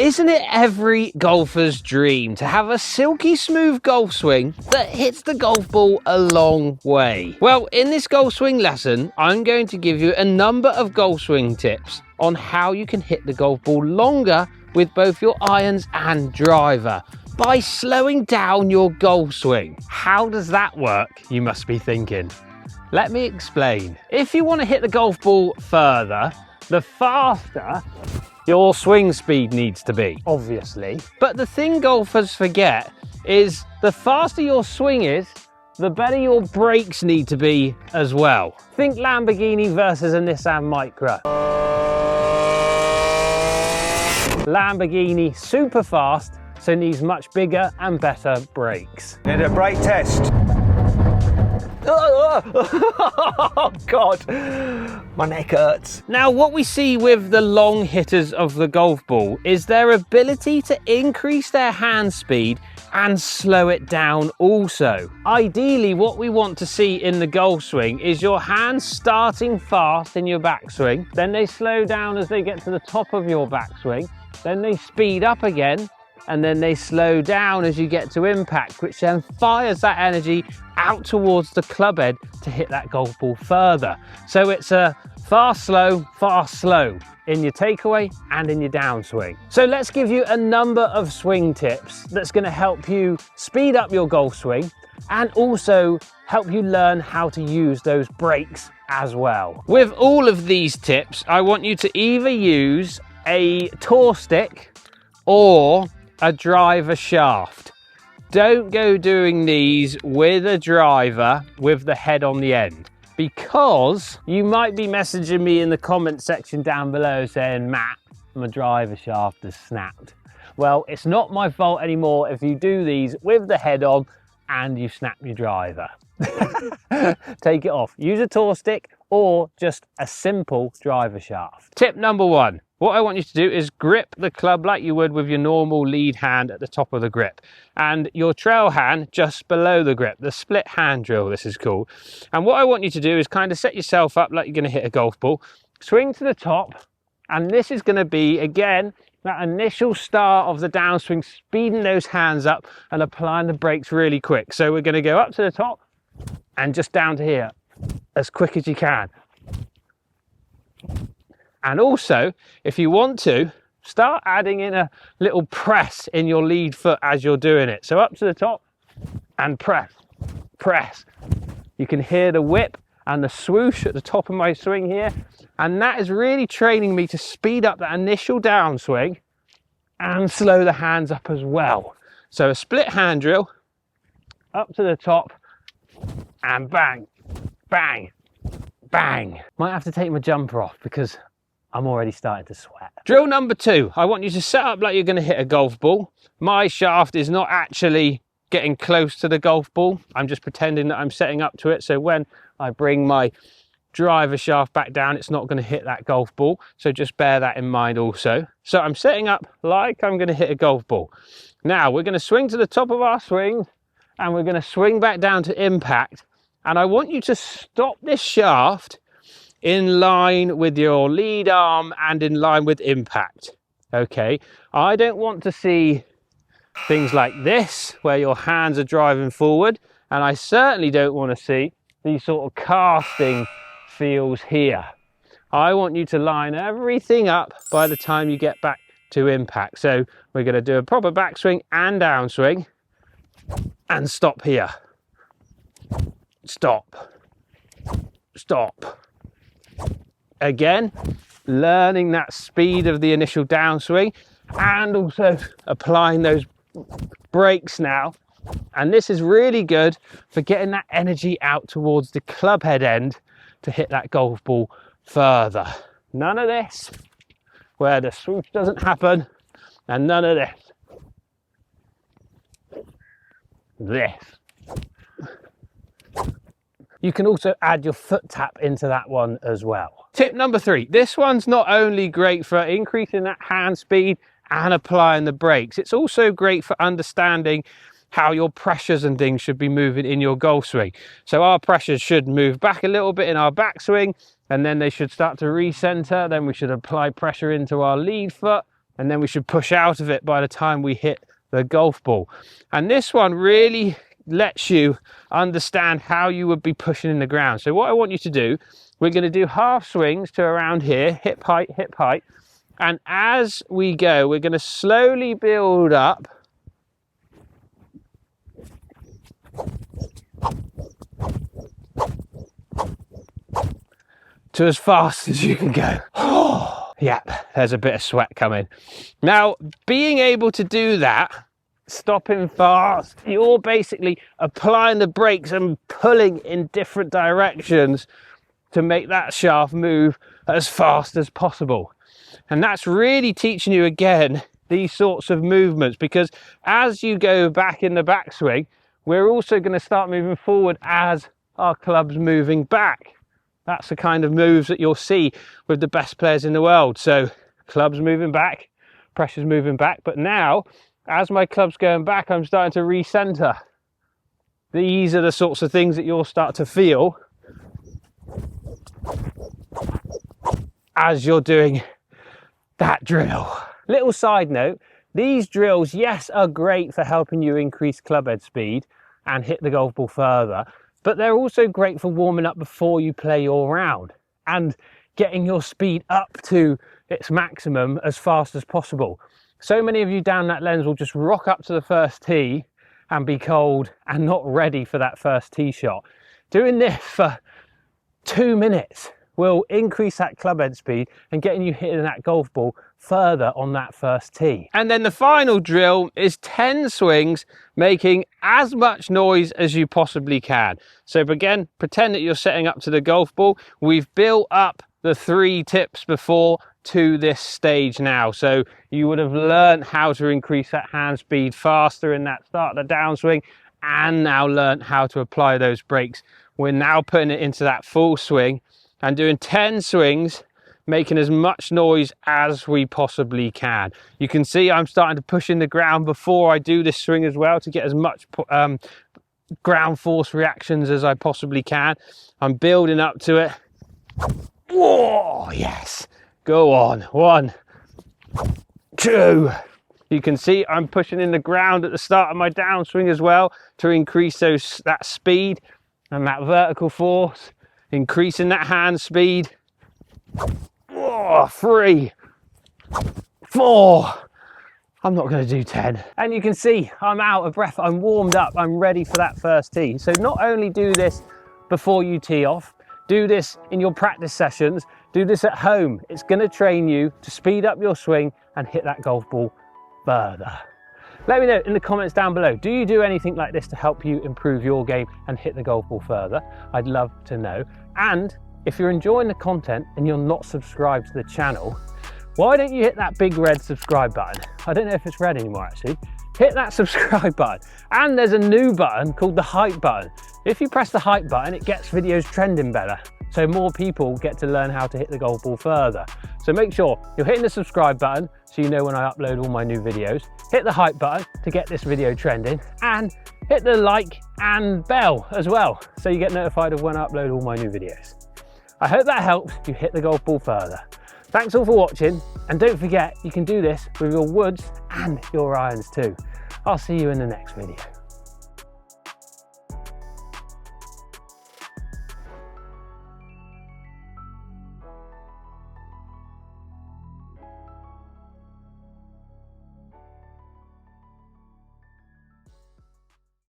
Isn't it every golfer's dream to have a silky smooth golf swing that hits the golf ball a long way? Well, in this golf swing lesson, I'm going to give you a number of golf swing tips on how you can hit the golf ball longer with both your irons and driver by slowing down your golf swing. How does that work, you must be thinking? Let me explain. If you want to hit the golf ball further, the faster your swing speed needs to be, obviously. But the thing golfers forget is the faster your swing is, the better your brakes need to be as well. Think Lamborghini versus a Nissan Micra. Lamborghini super fast, so needs much bigger and better brakes. Did a brake test. Oh God, my neck hurts. Now, what we see with the long hitters of the golf ball is their ability to increase their hand speed and slow it down also. Ideally, what we want to see in the golf swing is your hands starting fast in your backswing, then they slow down as they get to the top of your backswing, then they speed up again, and then they slow down as you get to impact, which then fires that energy out towards the club head to hit that golf ball further. So it's a fast, slow in your takeaway and in your downswing. So let's give you a number of swing tips that's going to help you speed up your golf swing and also help you learn how to use those brakes as well. With all of these tips, I want you to either use a tour stick or a driver shaft. Don't go doing these with a driver with the head on the end, because you might be messaging me in the comment section down below saying, Matt, my driver shaft has snapped. Well, it's not my fault anymore if you do these with the head on and you snap your driver. Take it off. Use a tour stick or just a simple driver shaft. Tip number one. What I want you to do is grip the club like you would with your normal lead hand at the top of the grip, and your trail hand just below the grip, the split hand drill this is called. And what I want you to do is kind of set yourself up like you're going to hit a golf ball, swing to the top, and this is going to be, again, that initial start of the downswing, speeding those hands up and applying the brakes really quick. So we're going to go up to the top and just down to here as quick as you can. And also, if you want to, start adding in a little press in your lead foot as you're doing it. So up to the top and press, press. You can hear the whip and the swoosh at the top of my swing here. And that is really training me to speed up that initial downswing and slow the hands up as well. So a split hand drill, up to the top, and bang, bang, bang. Might have to take my jumper off because I'm already starting to sweat. Drill number two, I want you to set up like you're going to hit a golf ball. My shaft is not actually getting close to the golf ball. I'm just pretending that I'm setting up to it. So when I bring my driver shaft back down, it's not going to hit that golf ball. So just bear that in mind also. So I'm setting up like I'm going to hit a golf ball. Now we're going to swing to the top of our swing and we're going to swing back down to impact. And I want you to stop this shaft in line with your lead arm and in line with impact. Okay, I don't want to see things like this where your hands are driving forward, and I certainly don't want to see these sort of casting feels here. I want you to line everything up by the time you get back to impact. So we're going to do a proper backswing and downswing and stop here. Stop, stop. Again, learning that speed of the initial downswing and also applying those brakes now. And this is really good for getting that energy out towards the club head end to hit that golf ball further. None of this where the swoosh doesn't happen, and none of this. This. You can also add your foot tap into that one as well. Tip number three, this one's not only great for increasing that hand speed and applying the brakes, it's also great for understanding how your pressures and things should be moving in your golf swing. So our pressures should move back a little bit in our backswing, and then they should start to recenter. Then we should apply pressure into our lead foot, and then we should push out of it by the time we hit the golf ball. And this one really lets you understand how you would be pushing in the ground. So what I want you to do, we're going to do half swings to around here, hip height, and as we go, we're going to slowly build up to as fast as you can go. Yeah, there's a bit of sweat coming. Now, being able to do that, stopping fast, you're basically applying the brakes and pulling in different directions to make that shaft move as fast as possible. And that's really teaching you, again, these sorts of movements, because as you go back in the backswing, we're also going to start moving forward as our club's moving back. That's the kind of moves that you'll see with the best players in the world. So club's moving back, pressure's moving back, but now as my club's going back, I'm starting to recenter. These are the sorts of things that you'll start to feel as you're doing that drill. Little side note, these drills, yes, are great for helping you increase club head speed and hit the golf ball further, but they're also great for warming up before you play your round and getting your speed up to its maximum as fast as possible. So many of you down that lens will just rock up to the first tee and be cold and not ready for that first tee shot. Doing this for 2 minutes will increase that club head speed and getting you hitting that golf ball further on that first tee. And then the final drill is 10 swings, making as much noise as you possibly can. So again, pretend that you're setting up to the golf ball. We've built up the 3 tips before to this stage now. So you would have learned how to increase that hand speed faster in that start of the downswing, and now learned how to apply those brakes. We're now putting it into that full swing and doing 10 swings, making as much noise as we possibly can. You can see I'm starting to push in the ground before I do this swing as well to get as much ground force reactions as I possibly can. I'm building up to it. Whoa, yes. Go on. 1, 2. You can see I'm pushing in the ground at the start of my downswing as well to increase that speed and that vertical force, increasing that hand speed. 3, 4. I'm not going to do 10. And you can see I'm out of breath. I'm warmed up. I'm ready for that first tee. So not only do this before you tee off, do this in your practice sessions, do this at home. It's going to train you to speed up your swing and hit that golf ball further. Let me know in the comments down below, do you do anything like this to help you improve your game and hit the golf ball further? I'd love to know. And if you're enjoying the content and you're not subscribed to the channel, why don't you hit that big red subscribe button? I don't know if it's red anymore actually. Hit that subscribe button. And there's a new button called the hype button. If you press the hype button, it gets videos trending better, so more people get to learn how to hit the golf ball further. So make sure you're hitting the subscribe button so you know when I upload all my new videos. Hit the hype button to get this video trending, and hit the like and bell as well so you get notified of when I upload all my new videos. I hope that helps you hit the golf ball further. Thanks all for watching, and don't forget you can do this with your woods and your irons too. I'll see you in the next video.